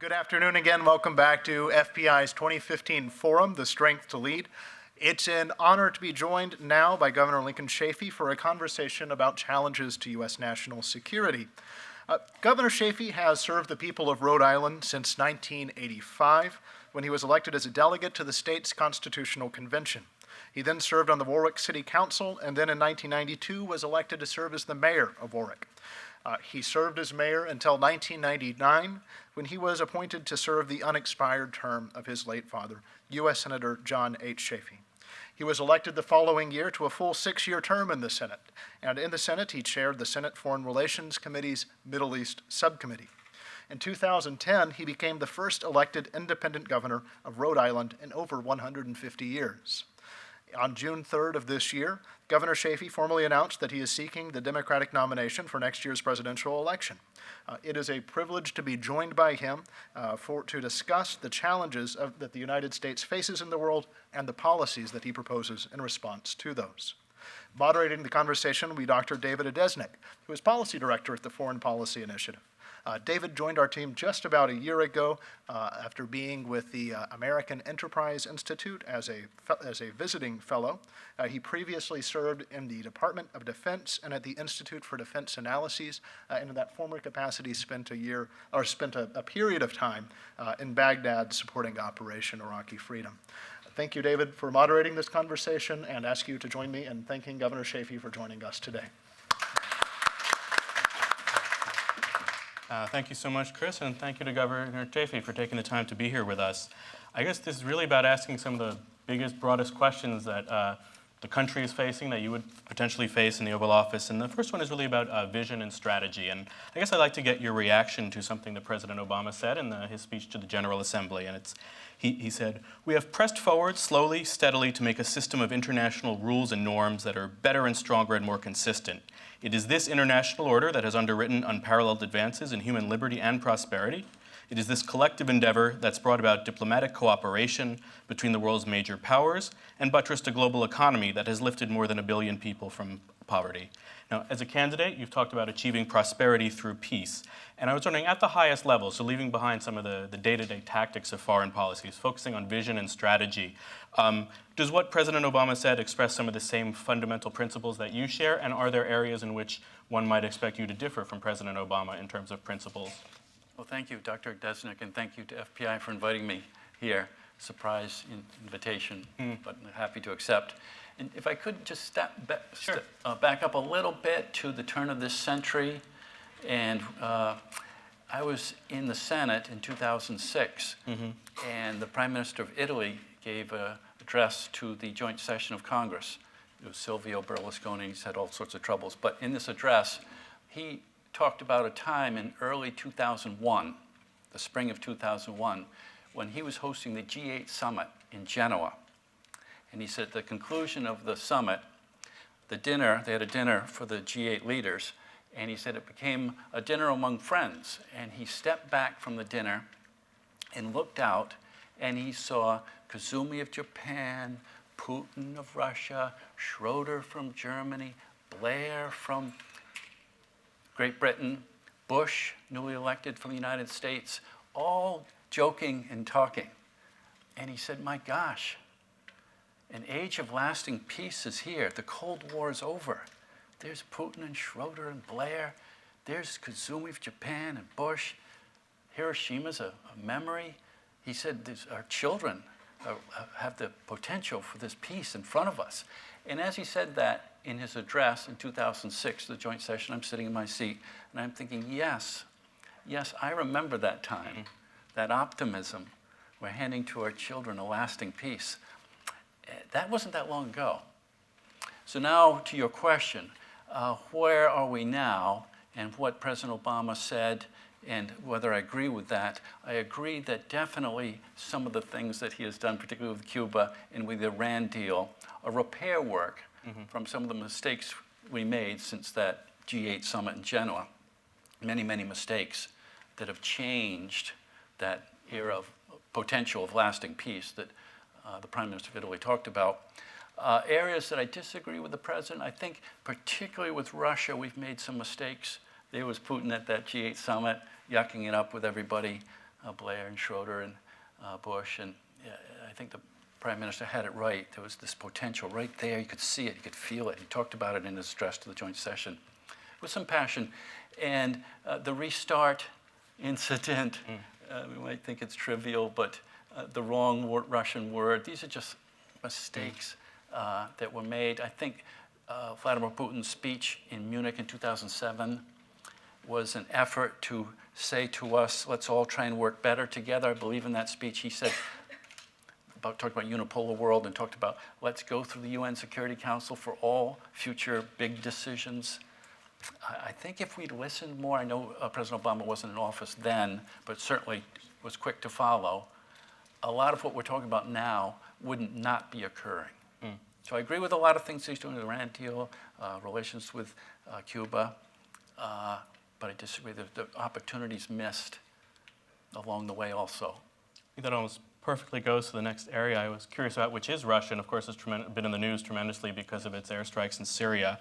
Good afternoon again. Welcome back to FPI's 2015 Forum, The Strength to Lead. It's an honor to be joined now by Governor Lincoln Chafee for a conversation about challenges to U.S. national security. Governor Chafee has served the people of Rhode Island since 1985, when he was elected as a delegate to the state's Constitutional Convention. He then served on the Warwick City Council, and then in 1992 was elected to serve as the mayor of Warwick. He served as mayor until 1999, when he was appointed to serve the unexpired term of his late father, U.S. Senator John H. Chafee. He was elected the following year to a full 6-year term in the Senate, and in the Senate he chaired the Senate Foreign Relations Committee's Middle East Subcommittee. In 2010, he became the first elected independent governor of Rhode Island in over 150 years. On June 3rd of this year, Governor Chafee formally announced that he is seeking the Democratic nomination for next year's presidential election. It is a privilege to be joined by him to discuss the challenges that the United States faces in the world and the policies that he proposes in response to those. Moderating the conversation will be Dr. David Adesnik, who is Policy Director at the Foreign Policy Initiative. David joined our team just about a year ago after being with the American Enterprise Institute as a visiting fellow. He previously served in the Department of Defense and at the Institute for Defense Analyses, and in that former capacity spent a period of time in Baghdad supporting Operation Iraqi Freedom. Thank you, David, for moderating this conversation, and ask you to join me in thanking Governor Chafee for joining us today. Thank you so much, Chris, and thank you to Governor Chafee for taking the time to be here with us. I guess this is really about asking some of the biggest, broadest questions that the country is facing, that you would potentially face in the Oval Office. And the first one is really about vision and strategy. And I guess I'd like to get your reaction to something that President Obama said in his speech to the General Assembly. And he said, "We have pressed forward slowly, steadily to make a system of international rules and norms that are better and stronger and more consistent. It is this international order that has underwritten unparalleled advances in human liberty and prosperity. It is this collective endeavor that's brought about diplomatic cooperation between the world's major powers and buttressed a global economy that has lifted more than 1 billion people from poverty." Now, as a candidate, you've talked about achieving prosperity through peace. And I was wondering, at the highest level, so leaving behind some of the day-to-day tactics of foreign policies, focusing on vision and strategy, does what President Obama said express some of the same fundamental principles that you share? And are there areas in which one might expect you to differ from President Obama in terms of principles? Well, thank you, Dr. Adesnik, and thank you to FPI for inviting me here. Surprise invitation, but I'm happy to accept. And if I could just back up a little bit to the turn of this century, and I was in the Senate in 2006, and the Prime Minister of Italy gave an address to the joint session of Congress. It was Silvio Berlusconi. He's had all sorts of troubles, but in this address, he talked about a time in early 2001, the spring of 2001, when he was hosting the G8 summit in Genoa. And he said at the conclusion of the summit, they had a dinner for the G8 leaders, and he said it became a dinner among friends. And he stepped back from the dinner and looked out, and he saw Kazumi of Japan, Putin of Russia, Schroeder from Germany, Blair from Great Britain, Bush, newly elected from the United States, all joking and talking. And he said, my gosh, an age of lasting peace is here. The Cold War is over. There's Putin and Schroeder and Blair. There's Kazumi of Japan and Bush. Hiroshima's a memory. He said, our children have the potential for this peace in front of us. And as he said that in his address in 2006, the joint session, I'm sitting in my seat, and I'm thinking, yes, I remember that time, that optimism. We're handing to our children a lasting peace. That wasn't that long ago. So now to your question, where are we now, and what President Obama said, and whether I agree with that. I agree that definitely some of the things that he has done, particularly with Cuba and with the Iran deal, are repair work from some of the mistakes we made since that G8 summit in Genoa. Many, many mistakes that have changed that era of potential of lasting peace that the Prime Minister of Italy talked about. Areas that I disagree with the President, I think particularly with Russia, we've made some mistakes. There was Putin at that G8 summit, yucking it up with everybody. Blair and Schroeder and Bush, and I think the Prime Minister had it right. There was this potential right there. You could see it, you could feel it. He talked about it in his address to the joint session with some passion. And the restart incident, we might think it's trivial, but the wrong Russian word, these are just mistakes that were made. I think Vladimir Putin's speech in Munich in 2007 was an effort to say to us, let's all try and work better together. I believe in that speech he said, talked about unipolar world and talked about let's go through the UN Security Council for all future big decisions. I think if we'd listened more, I know President Obama wasn't in office then, but certainly was quick to follow, a lot of what we're talking about now wouldn't not be occurring. So I agree with a lot of things he's doing, the Iran deal, relations with Cuba, but I disagree that the opportunities missed along the way also. I think that almost perfectly goes to the next area I was curious about, which is Russia, and of course it's been in the news tremendously because of its airstrikes in Syria.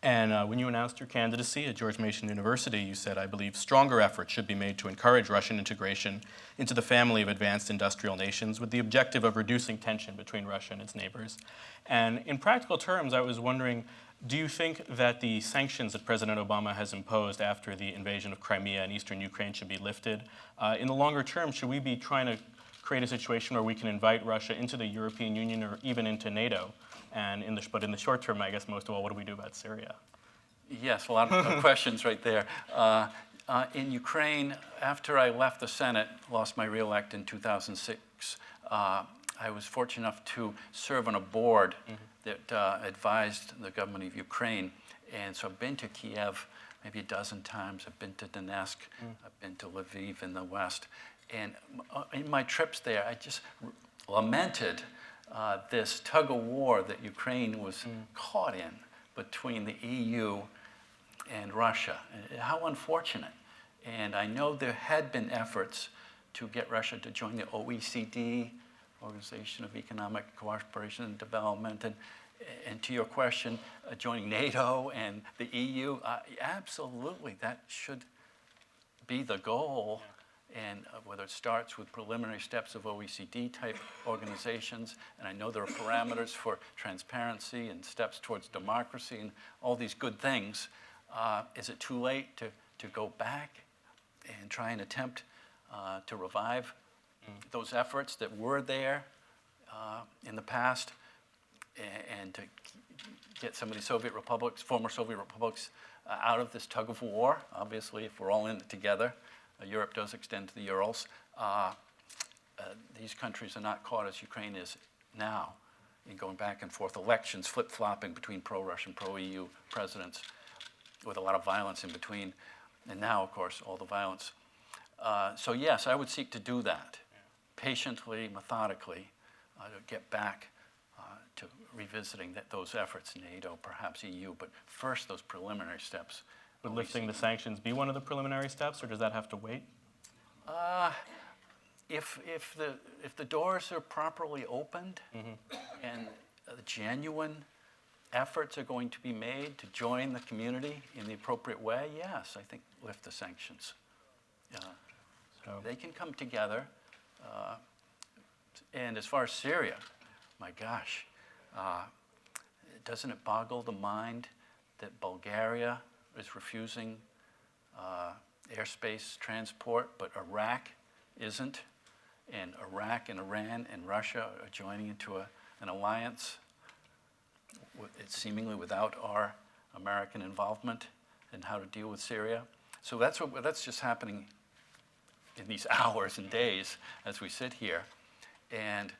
And when you announced your candidacy at George Mason University, you said, I believe, stronger efforts should be made to encourage Russian integration into the family of advanced industrial nations with the objective of reducing tension between Russia and its neighbors. And in practical terms, I was wondering, do you think that the sanctions that President Obama has imposed after the invasion of Crimea and eastern Ukraine should be lifted? In the longer term, should we be trying to create a situation where we can invite Russia into the European Union or even into NATO? And but in the short term, I guess most of all, what do we do about Syria? Yes, a lot of questions right there. In Ukraine, after I left the Senate, lost my reelect in 2006, I was fortunate enough to serve on a board that advised the government of Ukraine. And so I've been to Kiev maybe a dozen times. I've been to Donetsk. I've been to Lviv in the west. And in my trips there, I just lamented this tug of war that Ukraine was caught in between the EU and Russia. How unfortunate. And I know there had been efforts to get Russia to join the OECD, Organization of Economic Cooperation and Development, and to your question, joining NATO and the EU, absolutely, that should be the goal. And whether it starts with preliminary steps of OECD-type organizations, and I know there are parameters for transparency and steps towards democracy and all these good things, is it too late to go back and try and attempt to revive those efforts that were there in the past and to get some of these Soviet republics, former Soviet republics, out of this tug of war? Obviously, if we're all in it together, Europe does extend to the Urals. These countries are not caught as Ukraine is now in going back and forth elections, flip-flopping between pro-Russian, pro-EU presidents with a lot of violence in between. And now, of course, all the violence. So yes, I would seek to do that patiently, methodically, to get back to revisiting those efforts, NATO, perhaps EU, but first those preliminary steps. Would lifting the sanctions be one of the preliminary steps, or does that have to wait? If the doors are properly opened and genuine efforts are going to be made to join the community in the appropriate way, yes, I think lift the sanctions. They can come together. And as far as Syria, my gosh, doesn't it boggle the mind that Bulgaria is refusing airspace transport, but Iraq isn't, and Iraq and Iran and Russia are joining into an alliance, seemingly without our American involvement in how to deal with Syria. So that's just happening in these hours and days as we sit here. And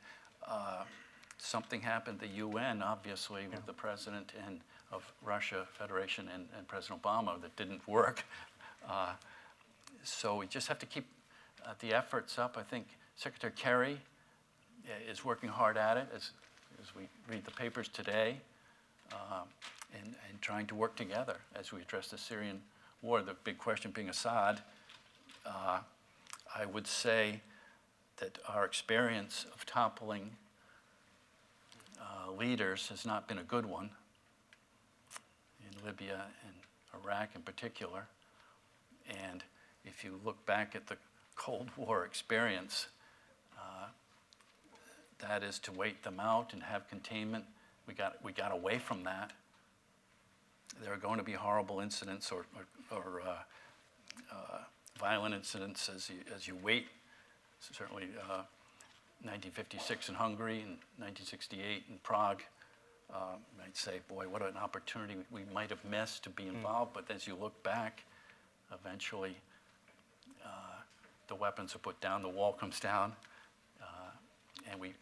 something happened at the UN, obviously, with the president of Russia Federation and President Obama that didn't work. So we just have to keep the efforts up. I think Secretary Kerry is working hard at it as we read the papers today, and trying to work together as we address the Syrian war. The big question being Assad. I would say that our experience of toppling leaders has not been a good one in Libya and Iraq in particular. And if you look back at the Cold War experience. That is to wait them out and have containment. We got away from that. There are going to be horrible incidents or violent incidents as you wait. Certainly 1956 in Hungary and 1968 in Prague. I'd say, boy, what an opportunity we might have missed to be involved. But as you look back, eventually the weapons are put down, the wall comes down, and we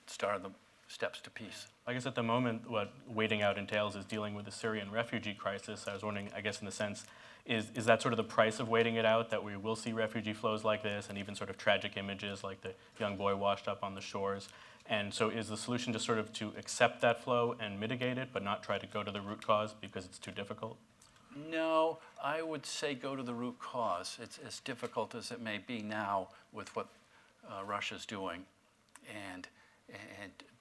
started the steps to peace. I guess at the moment, what waiting out entails is dealing with the Syrian refugee crisis. I was wondering, I guess in the sense, is that sort of the price of waiting it out, that we will see refugee flows like this and even sort of tragic images like the young boy washed up on the shores? And so is the solution just sort of to accept that flow and mitigate it, but not try to go to the root cause because it's too difficult? No, I would say go to the root cause. It's as difficult as it may be now with what Russia's doing. And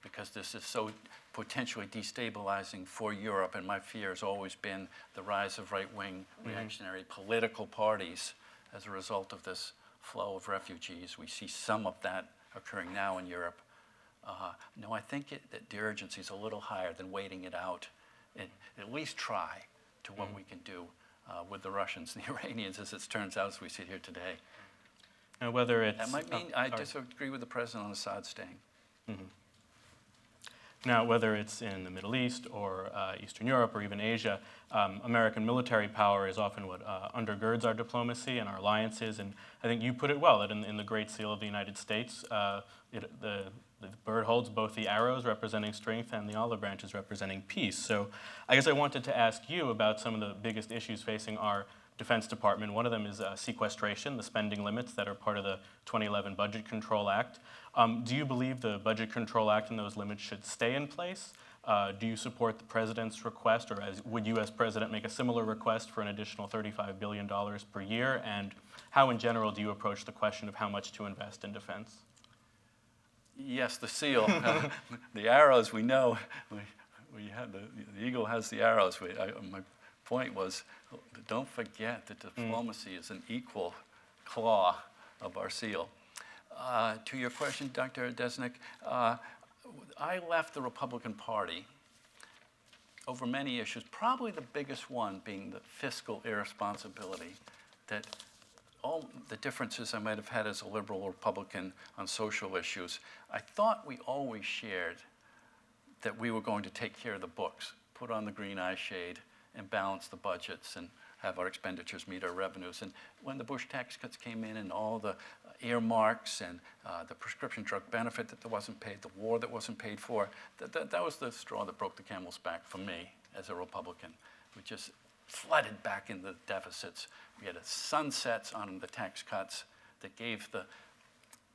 because this is so potentially destabilizing for Europe, and my fear has always been the rise of right-wing reactionary political parties as a result of this flow of refugees. We see some of that occurring now in Europe. No, I think that the urgency is a little higher than waiting it out, and at least try to what we can do with the Russians and the Iranians, as it turns out, as we sit here today. Now, whether it's... That might mean I disagree with the president on Assad staying. Now, whether it's in the Middle East or Eastern Europe or even Asia, American military power is often what undergirds our diplomacy and our alliances. And I think you put it well, that in the Great Seal of the United States, the bird holds both the arrows representing strength and the olive branches representing peace. So I guess I wanted to ask you about some of the biggest issues facing our Defense Department. One of them is sequestration, the spending limits that are part of the 2011 Budget Control Act. Do you believe the Budget Control Act and those limits should stay in place? Do you support the president's request, or would you as president make a similar request for an additional $35 billion per year? And how in general do you approach the question of how much to invest in defense? Yes, the seal. The arrows, we know. We have the eagle has the arrows. My point was, don't forget that diplomacy is an equal claw of our seal. To your question, Dr. Adesnik, I left the Republican Party over many issues, probably the biggest one being the fiscal irresponsibility, that all the differences I might have had as a liberal or Republican on social issues, I thought we always shared that we were going to take care of the books, put on the green eye shade, and balance the budgets and have our expenditures meet our revenues. And when the Bush tax cuts came in and all the earmarks and the prescription drug benefit that wasn't paid, the war that wasn't paid for, that was the straw that broke the camel's back for me as a Republican. We just flooded back into the deficits. We had sunsets on the tax cuts that gave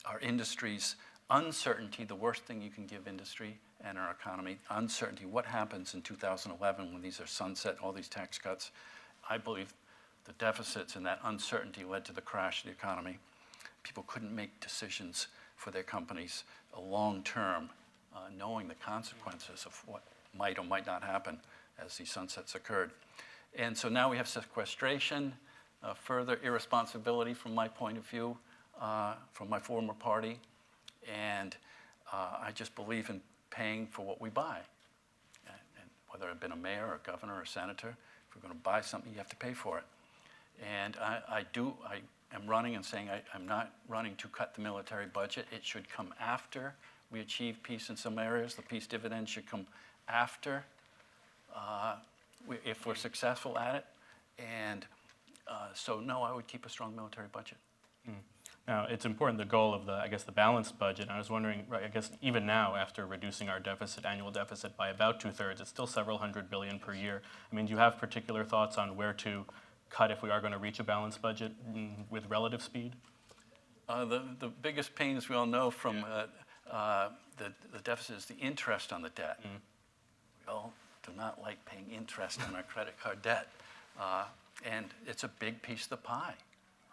our industries uncertainty, the worst thing you can give industry and our economy, uncertainty. What happens in 2011 when these are sunset, all these tax cuts? I believe the deficits and that uncertainty led to the crash of the economy. People couldn't make decisions for their companies long term, knowing the consequences of what might or might not happen as these sunsets occurred. And so now we have sequestration, further irresponsibility from my point of view, from my former party. And I just believe in paying for what we buy. And whether I've been a mayor or a governor or a senator, if we're going to buy something, you have to pay for it. And I am running and saying I'm not running to cut the military budget. It should come after we achieve peace in some areas. The peace dividend should come after if we're successful at it. And so no, I would keep a strong military budget. Now, it's important, the goal of the balanced budget. I was wondering, right, I guess even now, after reducing our annual deficit by about 2/3, it's still several $100 billion per year. I mean, do you have particular thoughts on where to cut if we are going to reach a balanced budget with relative speed? The biggest pain, as we all know from the deficit, is the interest on the debt. We all do not like paying interest on our credit card debt. And it's a big piece of the pie.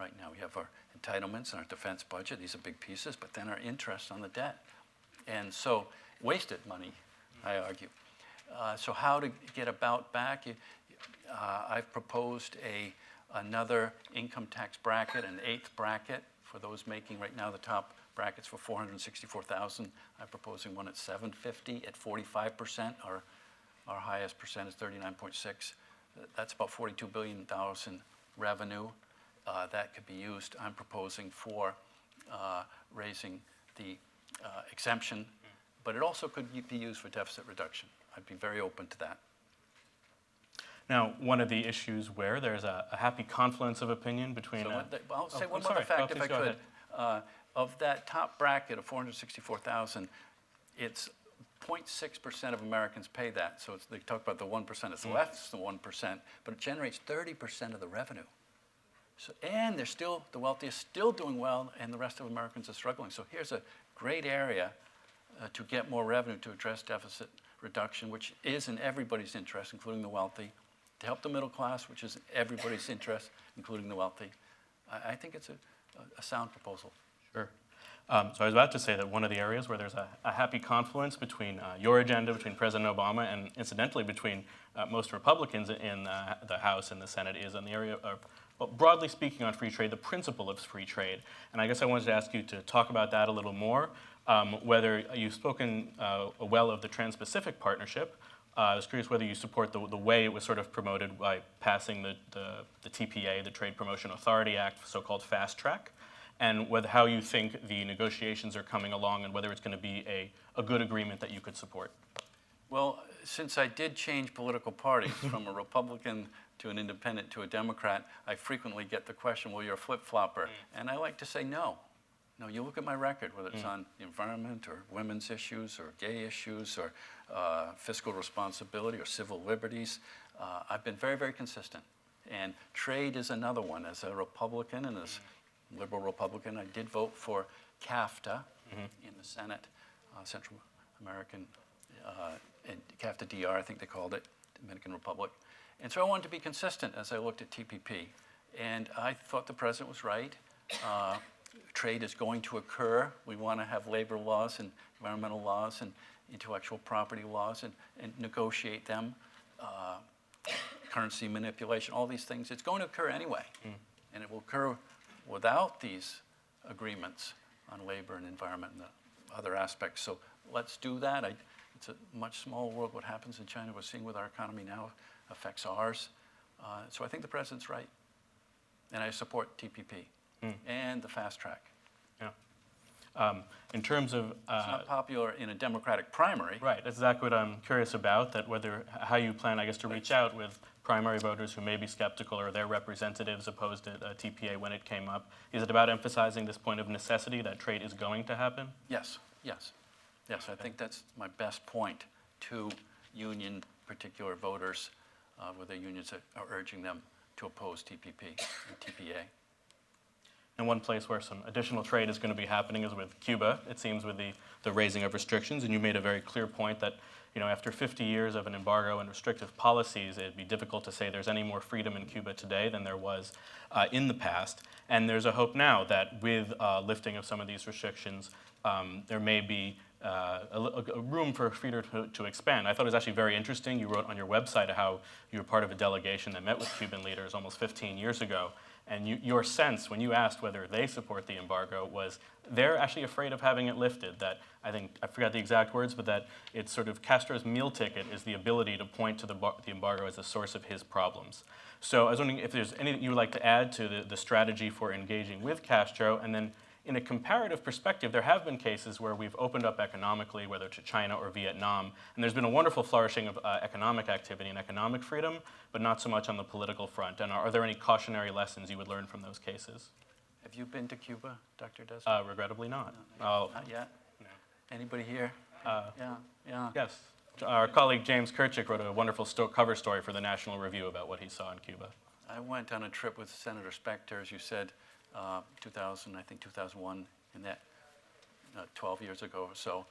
Right now we have our entitlements and our defense budget. These are big pieces, but then our interest on the debt. And so wasted money, I argue. So how to get about back? I've proposed another income tax bracket, an 8th bracket for those making right now the top brackets for 464,000. I'm proposing one at 750 at 45%. Our highest percent is 39.6. That's about $42 billion in revenue that could be used. I'm proposing for raising the exemption, but it also could be used for deficit reduction. I'd be very open to that. Now, one of the issues where there's a happy confluence of opinion between... I'll say one sorry. more fact, Please if I go could. ahead. Of that top bracket of 464,000, it's 0.6% of Americans pay that. So they talk about the 1%. It's less than 1%, but it generates 30% of the revenue. So, and they're still, the wealthiest still doing well, and the rest of Americans are struggling. So here's a great area to get more revenue to address deficit reduction, which is in everybody's interest, including the wealthy, to help the middle class, which is in everybody's interest, including the wealthy. I think it's a sound proposal. Sure. So I was about to say that one of the areas where there's a happy confluence between your agenda, between President Obama, and incidentally between most Republicans in the House and the Senate is on the area of, well, broadly speaking on free trade, the principle of free trade. And I guess I wanted to ask you to talk about that a little more, whether you've spoken well of the Trans-Pacific Partnership. I was curious whether you support the way it was sort of promoted by passing the TPA, the Trade Promotion Authority Act, so-called fast track, and how you think the negotiations are coming along and whether it's going to be a good agreement that you could support. Well, since I did change political parties from a Republican to an independent to a Democrat, I frequently get the question, well, you're a flip-flopper. And I like to say no. No, you look at my record, whether it's on the environment or women's issues or gay issues or fiscal responsibility or civil liberties. I've been very, very consistent. And trade is another one. As a Republican and as liberal Republican, I did vote for CAFTA in the Senate, Central American, and CAFTA DR, I think they called it, Dominican Republic. And so I wanted to be consistent as I looked at TPP. And I thought the president was right. Trade is going to occur. We want to have labor laws and environmental laws and intellectual property laws and negotiate them. Currency manipulation, all these things. It's going to occur anyway. And it will occur without these agreements on labor and environment and the other aspects. So let's do that. It's a much smaller world. What happens in China, we're seeing with our economy now, affects ours. So I think the president's right. And I support TPP and the fast track. Yeah. In terms of... it's not popular in a Democratic primary. Right. That's exactly what I'm curious about, that how you plan, I guess, to reach out with primary voters who may be skeptical or their representatives opposed to TPA when it came up. Is it about emphasizing this point of necessity, that trade is going to happen? Yes, yes. Yes, I think that's my best point to union particular voters, where the unions are urging them to oppose TPP and TPA. And one place where some additional trade is going to be happening is with Cuba, it seems, with the raising of restrictions. And you made a very clear point that, after 50 years of an embargo and restrictive policies, it'd be difficult to say there's any more freedom in Cuba today than there was in the past. And there's a hope now that with lifting of some of these restrictions, there may be a room for freedom to expand. I thought it was actually very interesting. You wrote on your website how you were part of a delegation that met with Cuban leaders almost 15 years ago. And your sense, when you asked whether they support the embargo, was they're actually afraid of having it lifted. That, I forgot the exact words, but that it's sort of Castro's meal ticket is the ability to point to the embargo as a source of his problems. So I was wondering if there's anything you would like to add to the strategy for engaging with Castro. And then in a comparative perspective, there have been cases where we've opened up economically, whether to China or Vietnam, and there's been a wonderful flourishing of economic activity and economic freedom, but not so much on the political front. And are there any cautionary lessons you would learn from those cases? Have you been to Cuba, Dr. Adesnik? Regrettably not. Not yet? No. Anybody here? Yeah. Yes. Our colleague James Kirchick wrote a wonderful cover story for the National Review about what he saw in Cuba. I went on a trip with Senator Specter, as you said, 2001, in that 12 years ago or so.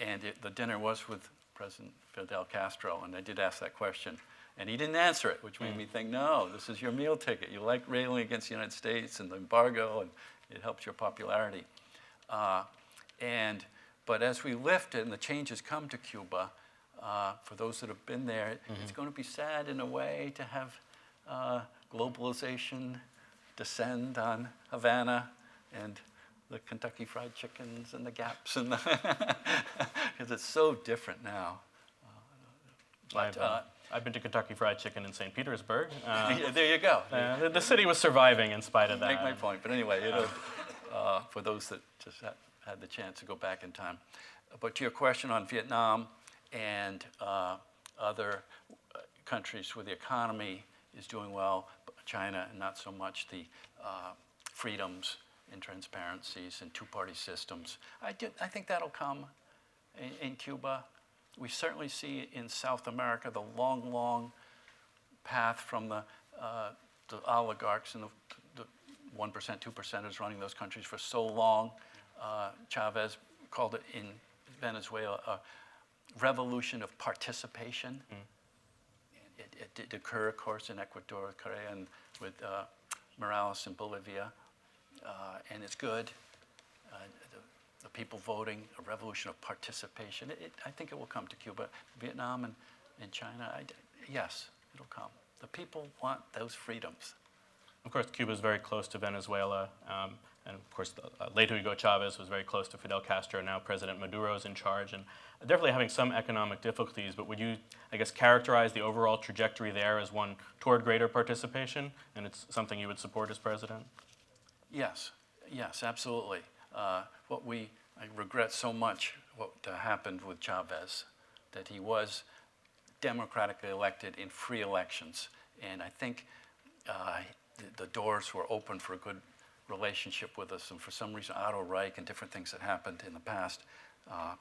And the dinner was with President Fidel Castro, and I did ask that question. And he didn't answer it, which made me think, no, this is your meal ticket. You like railing against the United States and the embargo, and it helps your popularity. But as we lift it and the changes come to Cuba, for those that have been there, it's going to be sad in a way to have globalization descend on Havana and the Kentucky Fried Chickens and the Gaps and because it's so different now. I've been to Kentucky Fried Chicken in St. Petersburg. Yeah, there you go. The city was surviving in spite of that. Make my point. But anyway, for those that just had the chance to go back in time. But to your question on Vietnam and other countries where the economy is doing well, but China and not so much, the freedoms and transparencies and two-party systems. I think that'll come in Cuba. We certainly see in South America the long, long path from the oligarchs and the 1%, 2%ers running those countries for so long. Chavez called it in Venezuela a revolution of participation. It did occur, of course, in Ecuador, Korea, and with Morales in Bolivia, and it's good. The people voting, a revolution of participation. I think it will come to Cuba. Vietnam and China, yes, it'll come. The people want those freedoms. Of course, Cuba is very close to Venezuela, and of course, later Hugo Chavez was very close to Fidel Castro. Now President Maduro is in charge, and definitely having some economic difficulties. But would you, I guess, characterize the overall trajectory there as one toward greater participation, and it's something you would support as president? Yes, absolutely. I regret so much what happened with Chavez, that he was democratically elected in free elections. And I think the doors were open for a good relationship with us. And for some reason, Otto Reich and different things that happened in the past, I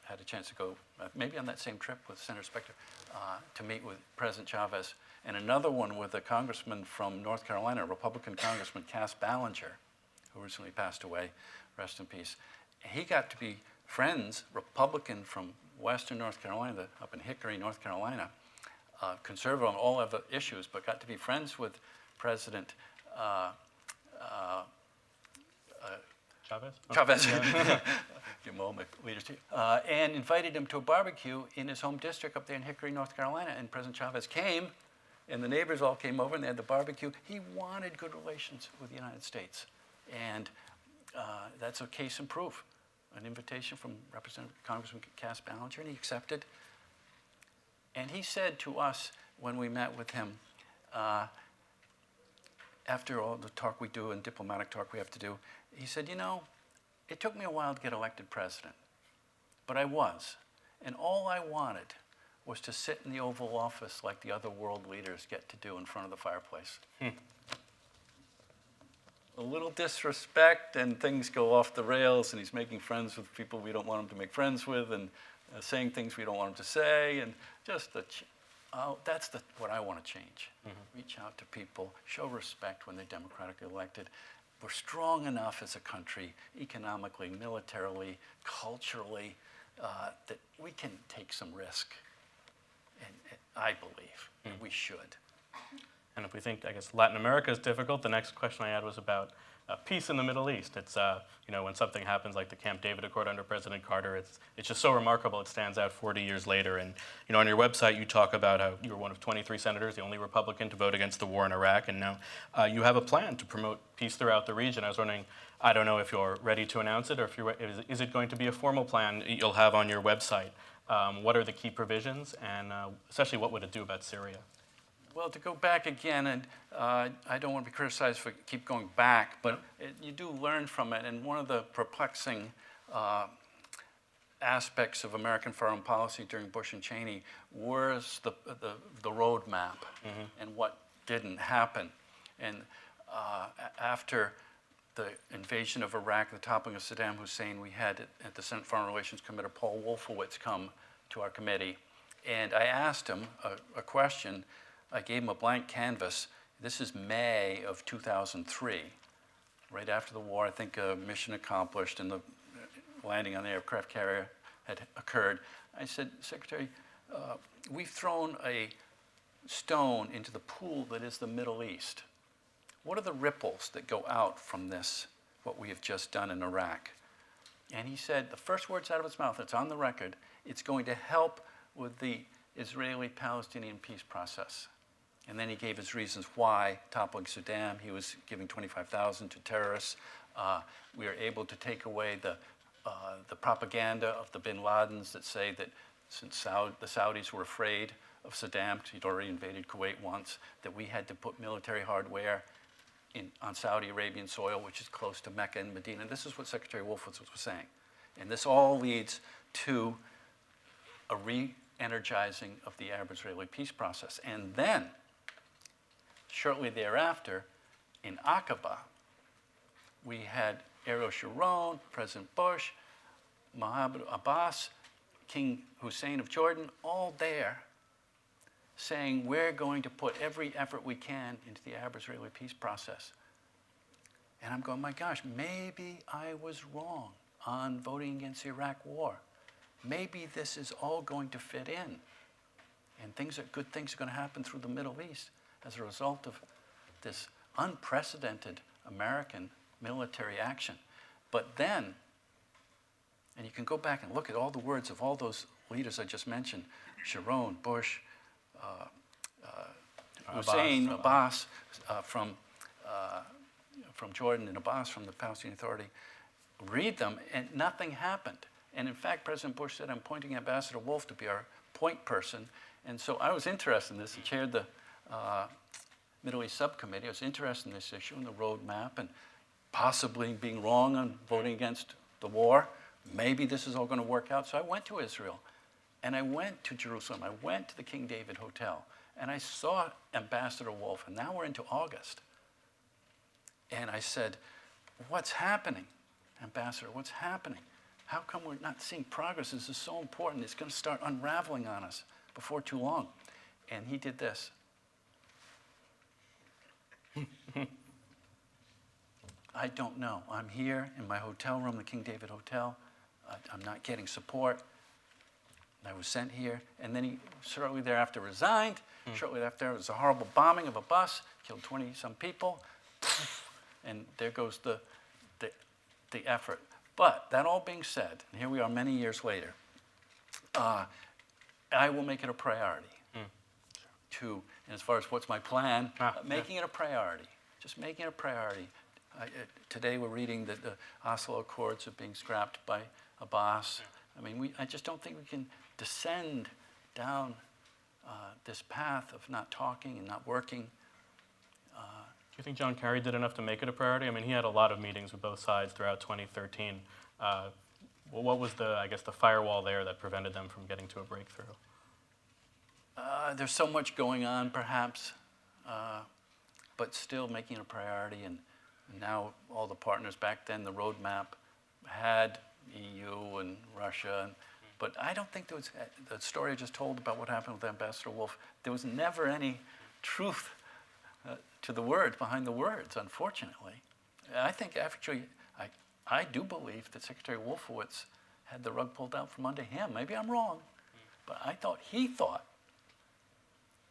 had a chance to go, maybe on that same trip with Senator Specter, to meet with President Chavez, and another one with a congressman from North Carolina, a Republican Congressman, Cass Ballinger, who recently passed away, rest in peace. He got to be friends, Republican from Western North Carolina, up in Hickory, North Carolina, conservative on all other issues, but got to be friends with President Chavez? Chavez, give him all my leaders too, and invited him to a barbecue in his home district up there in Hickory, North Carolina. And President Chavez came, and the neighbors all came over, and they had the barbecue. He wanted good relations with the United States, and that's a case in proof. An invitation from Representative Congressman Cass Ballinger, and he accepted. And he said to us when we met with him, after all the talk we do and diplomatic talk we have to do, he said, it took me a while to get elected president, but I was. And all I wanted was to sit in the Oval Office like the other world leaders get to do in front of the fireplace. A little disrespect and things go off the rails, and he's making friends with people we don't want him to make friends with, and saying things we don't want him to say, and just that's what I want to change. Reach out to people, show respect when they're democratically elected. We're strong enough as a country, economically, militarily, culturally, that we can take some risk. And I believe we should. And if we think, I guess, Latin America is difficult, the next question I had was about peace in the Middle East. It's, when something happens like the Camp David Accord under President Carter, it's just so remarkable it stands out 40 years later. And, on your website, you talk about how you were one of 23 senators, the only Republican to vote against the war in Iraq, and now you have a plan to promote peace throughout the region. I was wondering, I don't know if you're ready to announce it, or is it going to be a formal plan you'll have on your website? What are the key provisions, and essentially what would it do about Syria? Well, to go back again, and I don't want to be criticized for keep going back, but you do learn from it. And one of the perplexing aspects of American foreign policy during Bush and Cheney was the roadmap and what didn't happen. And after the invasion of Iraq, the toppling of Saddam Hussein, we had at the Senate Foreign Relations Committee Paul Wolfowitz come to our committee, and I asked him a question. I gave him a blank canvas. This is May of 2003, right after the war. I think mission accomplished and the landing on the aircraft carrier had occurred. I said, Secretary, we've thrown a stone into the pool that is the Middle East. What are the ripples that go out from this, what we have just done in Iraq? And he said, the first words out of his mouth, it's on the record, it's going to help with the Israeli-Palestinian peace process. And then he gave his reasons why toppling Saddam. He was giving 25,000 to terrorists. We were able to take away the propaganda of the bin Ladens that say that since the Saudis were afraid of Saddam, because he'd already invaded Kuwait once, that we had to put military hardware on Saudi Arabian soil, which is close to Mecca and Medina. This is what Secretary Wolfowitz was saying. And this all leads to a re-energizing of the Arab-Israeli peace process. And then, shortly thereafter, in Aqaba, we had Ariel Sharon, President Bush, Mohammed Abbas, King Hussein of Jordan, all there saying we're going to put every effort we can into the Arab-Israeli peace process. And I'm going, my gosh, maybe I was wrong on voting against the Iraq war. Maybe this is all going to fit in. And good things are going to happen through the Middle East as a result of this unprecedented American military action. But then, and you can go back and look at all the words of all those leaders I just mentioned, Sharon, Bush, Hussein, Abbas from Jordan, and Abbas from the Palestinian Authority. Read them, and nothing happened. And in fact, President Bush said, I'm appointing Ambassador Wolf to be our point person. And so I was interested in this. I chaired the Middle East Subcommittee. I was interested in this issue and the roadmap and possibly being wrong on voting against the war. Maybe this is all going to work out. So I went to Israel, and I went to Jerusalem. I went to the King David Hotel, and I saw Ambassador Wolf, and now we're into August. And I said, what's happening, Ambassador? What's happening? How come we're not seeing progress? This is so important. It's going to start unraveling on us before too long. And he did this. I don't know. I'm here in my hotel room, the King David Hotel. I'm not getting support. I was sent here. And then he shortly thereafter resigned. Shortly thereafter, there was a horrible bombing of a bus, killed 20-some people. And there goes the effort. But that all being said, and here we are many years later, I will make it a priority to, and as far as what's my plan, making it a priority, just making it a priority. Today we're reading that the Oslo Accords are being scrapped by Abbas. I mean, I just don't think we can descend down this path of not talking and not working. Do you think John Kerry did enough to make it a priority? I mean, he had a lot of meetings with both sides throughout 2013. What was the firewall there that prevented them from getting to a breakthrough? There's so much going on, perhaps, but still making it a priority. And now all the partners back then, the roadmap had EU and Russia. But I don't think there was, the story I just told about what happened with Ambassador Wolf, there was never any truth to the words, behind the words, unfortunately. I think actually, I do believe that Secretary Wolfowitz had the rug pulled out from under him. Maybe I'm wrong, but I thought he thought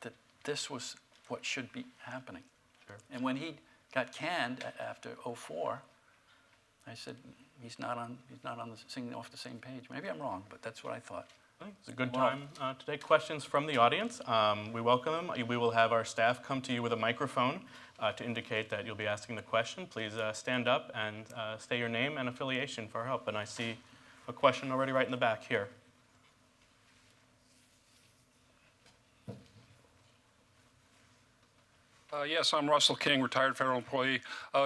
that this was what should be happening. Sure. And when he got canned after 2004, I said, he's not singing off the same page. Maybe I'm wrong, but that's what I thought. I think it's a good time to take questions from the audience. We welcome them. We will have our staff come to you with a microphone to indicate that you'll be asking the question. Please stand up and state your name and affiliation for our help. And I see a question already right in the back here. Yes, I'm Russell King, retired federal employee.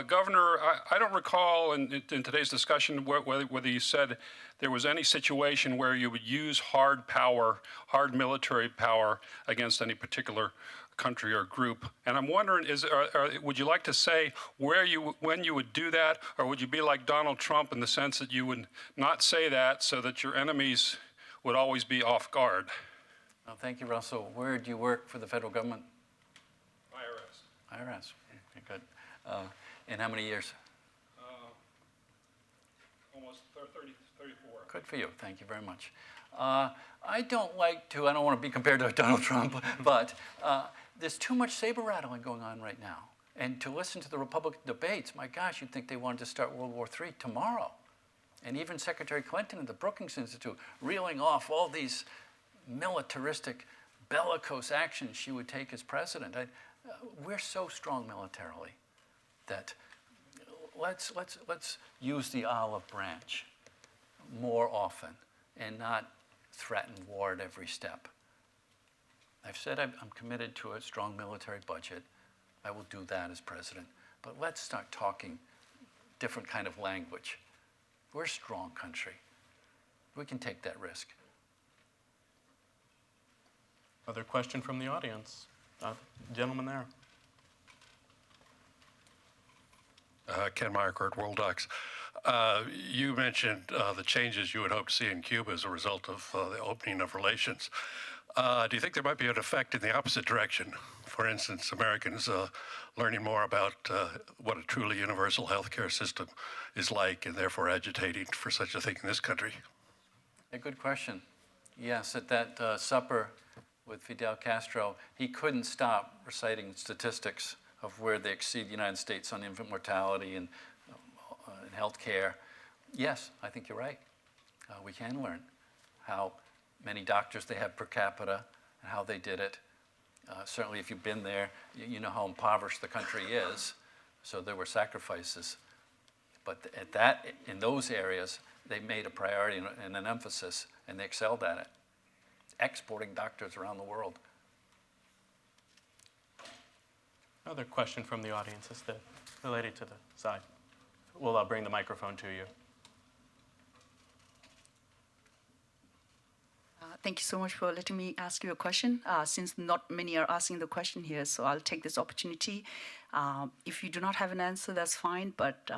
Governor, I don't recall in today's discussion whether you said there was any situation where you would use hard military power against any particular country or group. And I'm wondering, would you like to say when you would do that, or would you be like Donald Trump in the sense that you would not say that so that your enemies would always be off guard? Well, thank you, Russell. Where do you work for the federal government? IRS. IRS. Okay, good. And how many years? Almost 34. Good for you. Thank you very much. I don't want to be compared to Donald Trump, but there's too much saber rattling going on right now. And to listen to the Republican debates, my gosh, you'd think they wanted to start World War III tomorrow. And even Secretary Clinton at the Brookings Institute reeling off all these militaristic bellicose action she would take as president. We're so strong militarily that let's use the olive branch more often and not threaten war at every step. I've said I'm committed to a strong military budget. I will do that as president. But let's start talking different kind of language. We're a strong country. We can take that risk. Other question from the audience? Gentleman there. Ken Meyercourt, World Docs. You mentioned the changes you would hope to see in Cuba as a result of the opening of relations. Do you think there might be an effect in the opposite direction? For instance, Americans learning more about what a truly universal healthcare system is like and therefore agitating for such a thing in this country? A good question. Yes, at that supper with Fidel Castro, he couldn't stop reciting statistics of where they exceed the United States on infant mortality and health care. Yes, I think you're right. We can learn how many doctors they have per capita and how they did it. Certainly if you've been there, you know how impoverished the country is, so there were sacrifices. But in those areas, they made a priority and an emphasis, and they excelled at it, exporting doctors around the world. Another question from the audience is the lady to the side. We'll bring the microphone to you. Thank you so much for letting me ask you a question. Since not many are asking the question here, so I'll take this opportunity. If you do not have an answer, that's fine, but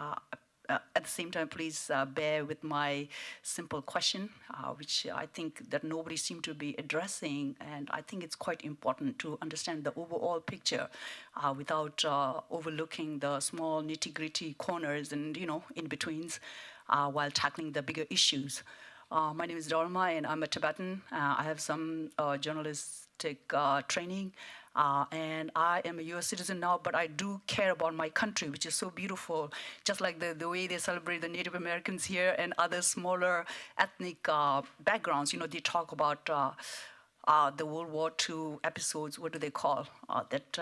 at the same time, please bear with my simple question, which I think that nobody seemed to be addressing, and I think it's quite important to understand the overall picture without overlooking the small nitty-gritty corners and, in-betweens while tackling the bigger issues. My name is Dharma, and I'm a Tibetan. I have some journalistic training, and I am a U.S. citizen now, but I do care about my country, which is so beautiful, just like the way they celebrate the Native Americans here and other smaller ethnic backgrounds. They talk about the World War II episodes. What do they call that?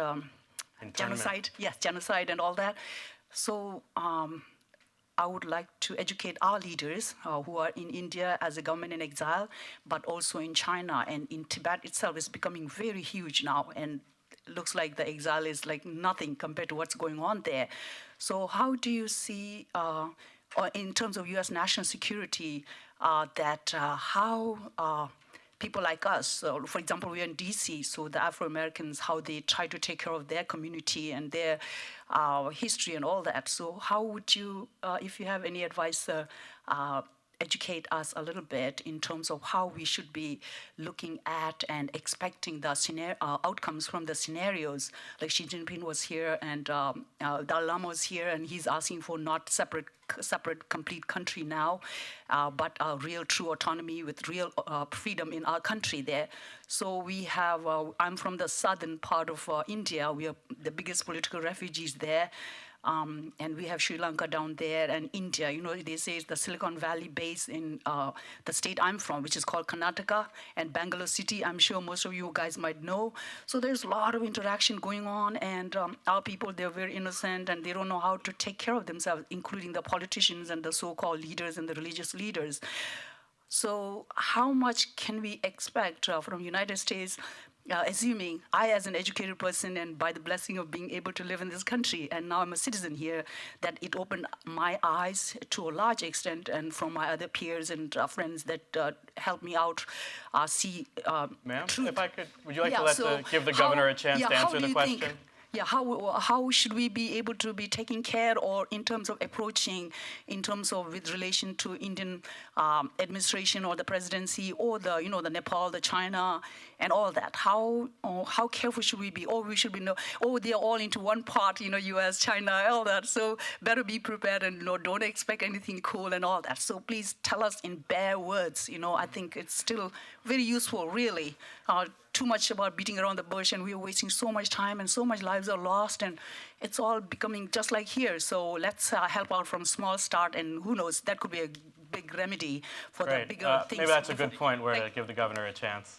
Genocide? Yes, genocide and all that. So I would like to educate our leaders who are in India as a government in exile, but also in China and in Tibet itself is becoming very huge now, and it looks like the exile is like nothing compared to what's going on there. So how do you see, in terms of U.S. national security, how people like us, for example, we're in D.C., so the Afro-Americans, how they try to take care of their community and their history and all that. So how would you, if you have any advice, educate us a little bit in terms of how we should be looking at and expecting the outcomes from the scenarios? Like Xi Jinping was here and Dalai Lama was here, and he's asking for not separate complete country now, but real true autonomy with real freedom in our country there. So we have, I'm from the southern part of India. We are the biggest political refugees there. And we have Sri Lanka down there and India. They say it's the Silicon Valley base in the state I'm from, which is called Karnataka, and Bangalore city, I'm sure most of you guys might know. So there's a lot of interaction going on, and our people, they're very innocent, and they don't know how to take care of themselves, including the politicians and the so-called leaders and the religious leaders. So how much can we expect from United States, assuming I, as an educated person, and by the blessing of being able to live in this country, and now I'm a citizen here, that it opened my eyes to a large extent, and from my other peers and friends that helped me out see Ma'am, truth. if I could, would you like to give the governor a chance to answer the question? How should we be able to be taking care, or in terms of approaching, in terms of with relation to Indian administration or the presidency or the Nepal, the China, and all that? How careful should we be? Or we should be they're all into one part, U.S., China, all that. So better be prepared and don't expect anything cool and all that. So please tell us in bare words. I think it's still very useful, really. Too much about beating around the bush, and we are wasting so much time, and so much lives are lost, and it's all becoming just like here. So let's help out from small start, and who knows, that could be a big remedy for the bigger things. Maybe that's a good point where to give the governor a chance.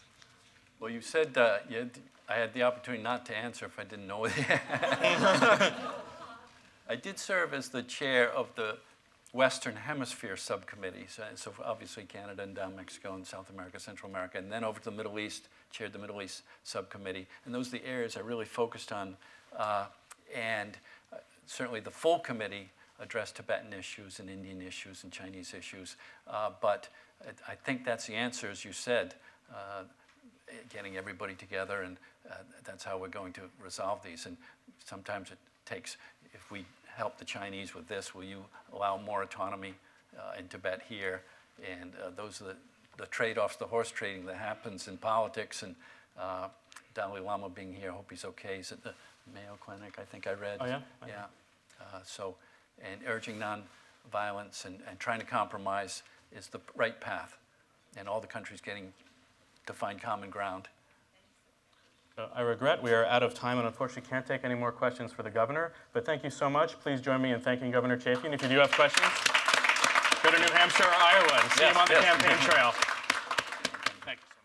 Well, you said I had the opportunity not to answer if I didn't know it. I did serve as the chair of the Western Hemisphere subcommittees, so obviously Canada and down Mexico and South America, Central America, and then over to the Middle East, chaired the Middle East subcommittee. And those are the areas I really focused on. Certainly the full committee addressed Tibetan issues and Indian issues and Chinese issues. But I think that's the answer, as you said, getting everybody together, and that's how we're going to resolve these. And sometimes it takes, if we help the Chinese with this, will you allow more autonomy in Tibet here? And those are the trade-offs, the horse trading that happens in politics. And Dalai Lama being here, I hope he's okay. He's at the Mayo Clinic, I think I read. Oh, yeah? Yeah. And urging non-violence and trying to compromise is the right path. And all the countries getting to find common ground. I regret we are out of time and unfortunately can't take any more questions for the governor. But thank you so much. Please join me in thanking Governor Chafee. And if you do have questions, go to New Hampshire or Iowa and see him on the campaign trail. Thank you so much.